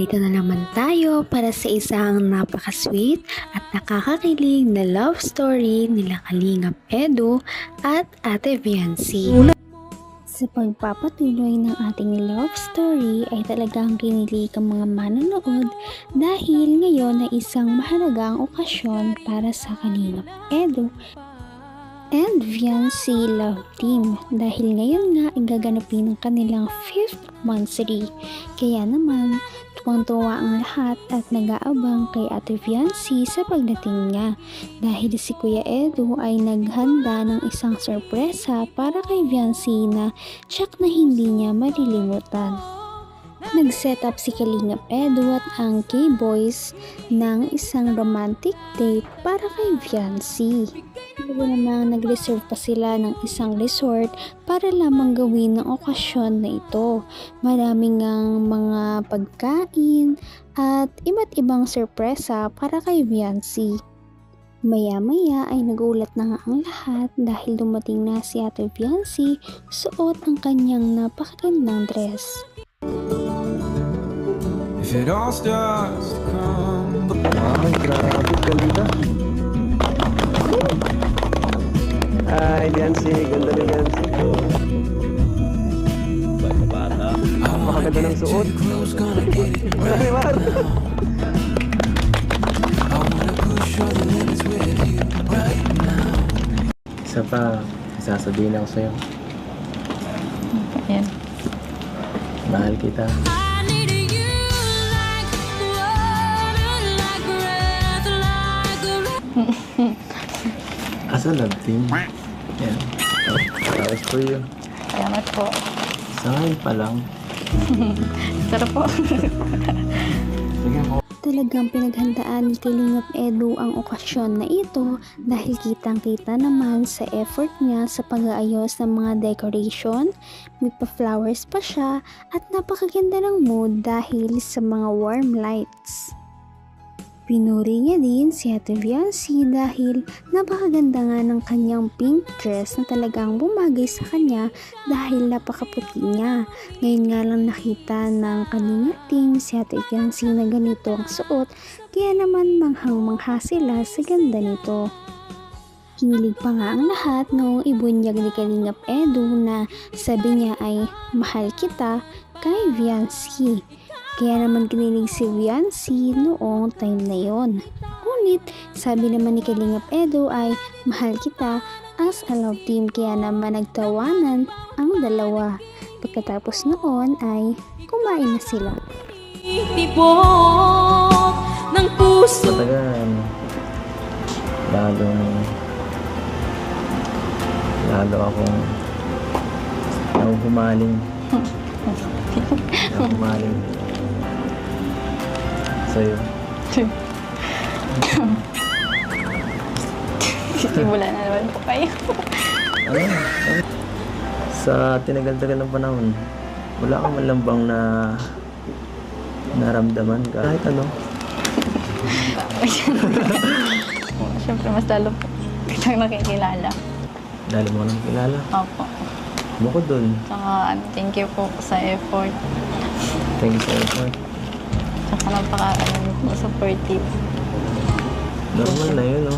Narito na naman tayo para sa isang napaka-sweet at nakakakilig na love story nila Kalingap Edu at Ate Viancy. Sa pagpapatuloy ng ating love story ay talagang kinilig ang mga manonood dahil ngayon ay isang mahalagang okasyon para sa Kalingap Edu and Viancy love team dahil ngayon nga ay gaganapin ang kanilang 5th monthsary. Kaya naman tuwang-tuwa ang lahat at nag-aabang kay Ate Viancy sa pagdating niya dahil si Kuya Edu ay naghanda ng isang sorpresa para kay Viancy na tsak na hindi niya malilimutan. Nag-set up si Kalingap Edu at ang K-Boys ng isang romantic date para kay Viancy. Bago namang nag-reserve pa sila ng isang resort para lamang gawin ng okasyon na ito. Maraming ang mga pagkain at iba't ibang sorpresa para kay Viancy. Maya-maya ay nagulat na nga ang lahat dahil dumating na si Ate Viancy suot ang kanyang napakagandang dress. If it all starts to come. Ay, grabe ka dito. Ay, Viancy, ganda ni Viancy. Bata. Makaganda ng suot. Ay, war. Isa pa, sasabihin ako sa'yo. Ayan. Mahal kita. Asa love team? Yan. Tapos for you. Salamat po. Sa ngayon pa lang. Sarap po. Sige mo. Talagang pinaghandaan ni Kalingap Edu ang okasyon na ito dahil kitang-kita naman sa effort niya sa pag-aayos ng mga decoration, may pa-flowers pa siya at napakaganda ng mood dahil sa mga warm lights. Pinuri niya din si Ate Viancy dahil napakaganda nga ng kanyang pink dress na talagang bumagay sa kanya dahil napakaputi niya. Ngayon nga lang nakita ng kanyang team si Ate Viancy na ganito ang suot, kaya naman manghang-mangha sila sa ganda nito. Kinilig pa nga ang lahat noong ibunyag ni Kalingap Edu na sabi niya ay mahal kita kay Viancy. Kaya naman kinilig si Viancy noong time na yon. Ngunit sabi naman ni Kalingap Edu ay mahal kita as a love team, kaya naman nagtawanan ang dalawa. Pagkatapos noon ay kumain na sila. Tibok ng puso. Matagal. Lalo akong humaling. Humaling sa'yo. Sisimula na naman po kayo. Ano? Sa tinagal-tagal ng panahon, wala ka man lang bang naramdaman ka? Kahit ano? Siyempre mas lalo po kitang nakikilala. Dahil mo nang kilala. Opo. Bukod dun. Tsaka thank you po sa effort. Thank you sa effort. Tsaka supportive. Normal na yun, no?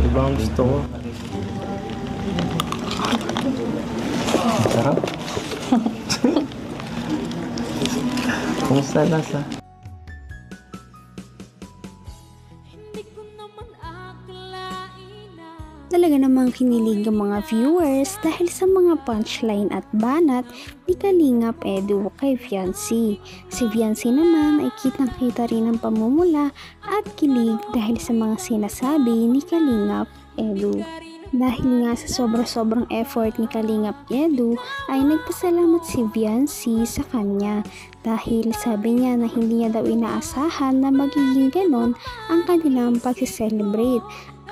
Iba ang gusto ko. Sarap. Kumusta lasa? Talaga namang kinilig ang mga viewers dahil sa mga punchline at banat ni Kalingap Edu kay Viancy. Si Viancy naman ay kitang-kita rin ang pamumula at kilig dahil sa mga sinasabi ni Kalingap Edu. Dahil nga sa sobrang effort ni Kalingap Edu ay nagpasalamat si Viancy sa kanya dahil sabi niya na hindi niya daw inaasahan na magiging ganon ang kanilang pag-celebrate.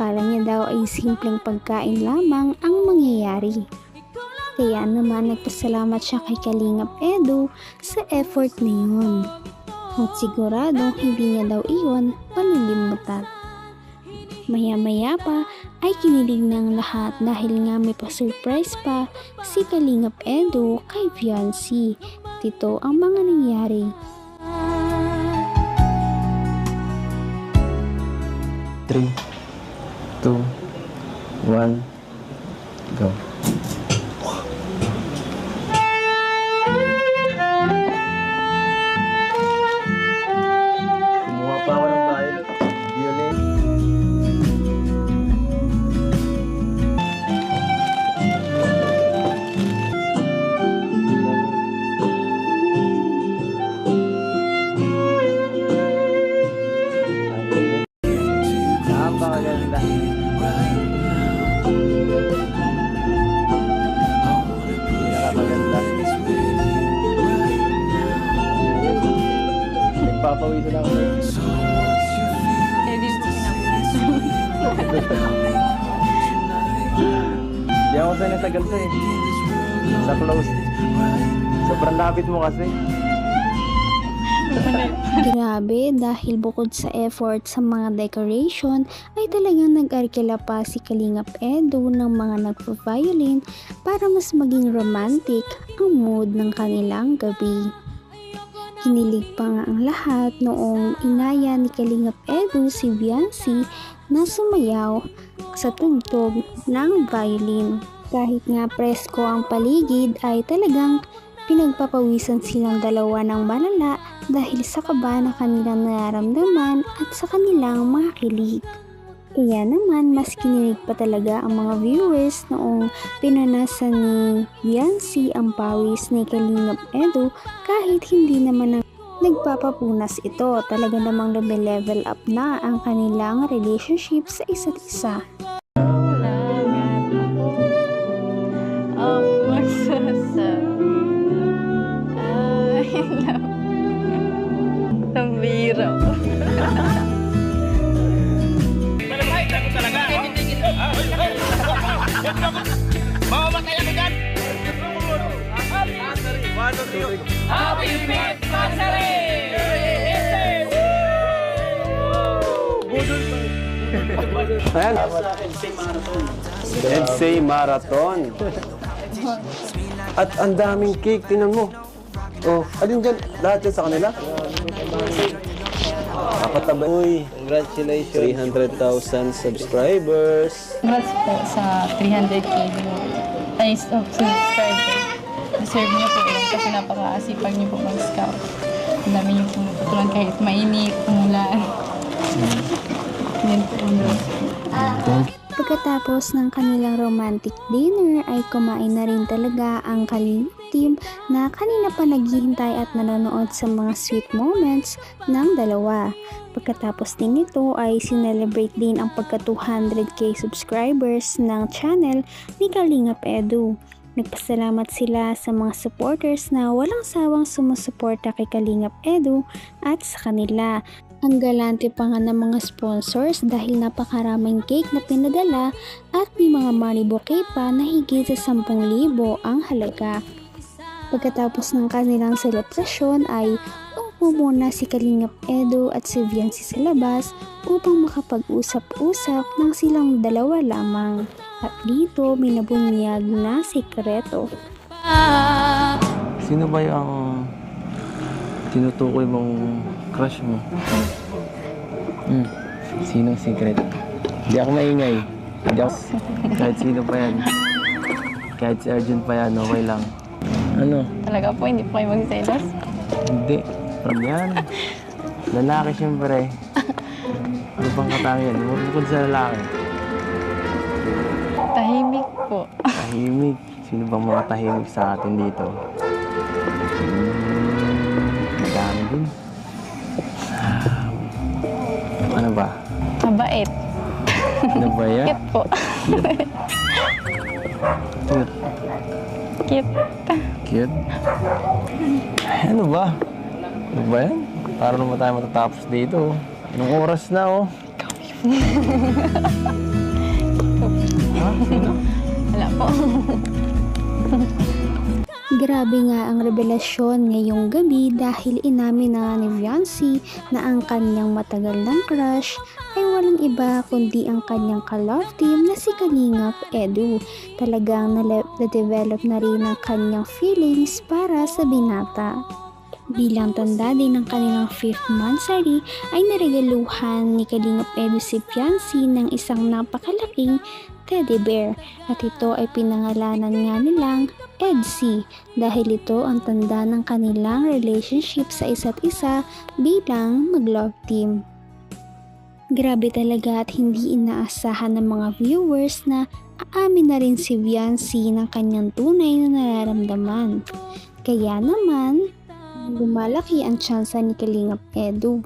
Akala niya daw ay simpleng pagkain lamang ang mangyayari. Kaya naman nagpasalamat siya kay Kalingap Edu sa effort na yun. At sigurado hindi niya daw iyon malilimutan. Maya-maya pa ay kinilig ng lahat dahil nga may pa-surprise pa si Kalingap Edu kay Viancy. Ito ang mga nangyari. 3, 2, 1, go. Kumuha pa ako ng violin. Napakaganda. Napakaganda. Nagpapawisan ako. Eh, di po pinapawisan. Di ako sanay sa ganito eh. Sa close. Sobrang lapit mo kasi. Grabe, dahil bukod sa effort sa mga decoration, ay talagang nag-arkila pa si Kalingap Edu ng mga nagpa-violin para mas maging romantic ang mood ng kanilang gabi. Kinilig pa nga ang lahat noong inaya ni Kalingap Edu si Viancy na sumayaw sa tugtog ng violin. Kahit nga presko ang paligid ay talagang pinagpapawisan silang dalawa ng malala dahil sa kaba na kanilang nararamdaman at sa kanilang mga kilig. Kaya naman mas kinilig pa talaga ang mga viewers noong pinanasan ni Viancy ang pawis ni Kalingap Edu kahit hindi naman nagpapapunas ito. Talaga namang level up na ang kanilang relationship sa isa't isa. Tambiro. Happy Anniversary! Ayan. NC Marathon. At ang daming cake, tinan mo. Oh, alin dyan? Lahat yan sa kanila? Kapataba. Uy, congratulations. 300,000 subscribers. Congrats po sa 300k subscribers. Deserve niyo po yun kasi napaka-asipag niyo po mag-scout. Ang dami niyo pumututulan kahit mainit, umulan. Yan po. Pagkatapos ng kanilang romantic dinner ay kumain na rin talaga ang Kalingap team na kanina pa naghihintay at nanonood sa mga sweet moments ng dalawa. Pagkatapos din nito ay sinelebrate din ang pagka 200k subscribers ng channel ni Kalingap Edu. Nagpasalamat sila sa mga supporters na walang sawang sumusuporta kay Kalingap Edu at sa kanila. Ang galante pa nga ng mga sponsors dahil napakaraming cake na pinadala at may mga money bouquet pa na higit sa 10,000 ang halaga. Pagkatapos ng kanilang selebrasyon ay umupo muna si Kalingap Edu at si Viancy sa labas upang makapag-usap-usap ng silang dalawa lamang. At dito may nabunyag na sikreto. Sino ba yung tinutukoy mong crush mo? Sinong secret? Hindi ako maingay. Hindi ako... Kahit sino pa yan. Kahit si Arjun pa yan, okay lang. Ano? Talaga po, hindi po kayo magsiselos? Hindi. From yan. Lalaki siyempre. Ano pang katangian? Bukod sa lalaki. Tahimik po. Tahimik. Sino bang mga tahimik sa atin dito? Madami din. Ano ba? Mabait. Ano ba yan? Cute po. Cute. Cute. Cute? Ay, ano ba? Ano ba yan? Para naman tayo matatapos dito. Anong oras na, oh? Ha? Sino? Wala po. Grabe nga ang revelasyon ngayong gabi dahil inamin na ni Viancy na ang kanyang matagal ng crush ay walang iba kundi ang kanyang ka-love team na si Kalingap Edu. Talagang na-develop na rin ang kanyang feelings para sa binata. Bilang tanda din ng kanilang 5th monthsary ay naregaluhan ni Kalingap Edu si Fiancé ng isang napakalaking teddy bear at ito ay pinangalanan nga nilang Edsy dahil ito ang tanda ng kanilang relationship sa isa't isa bilang mag-love team. Grabe talaga at hindi inaasahan ng mga viewers na aamin na rin si Fiancé ng kanyang tunay na nararamdaman. Kaya naman, lumalaki ang tsansa ni Kalingap Edu.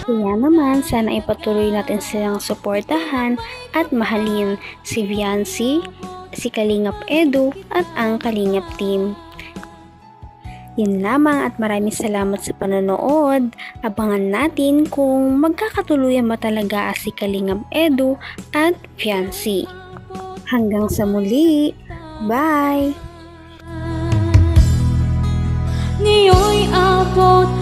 Kaya naman, sana ipatuloy natin silang suportahan at mahalin si Fiancé, si Kalingap Edu at ang Kalingap team. Yan lamang at maraming salamat sa panonood. Abangan natin kung magkakatuluyan ba talaga si Kalingap Edu at Fiancé. Hanggang sa muli. Bye! Ngayon'y abot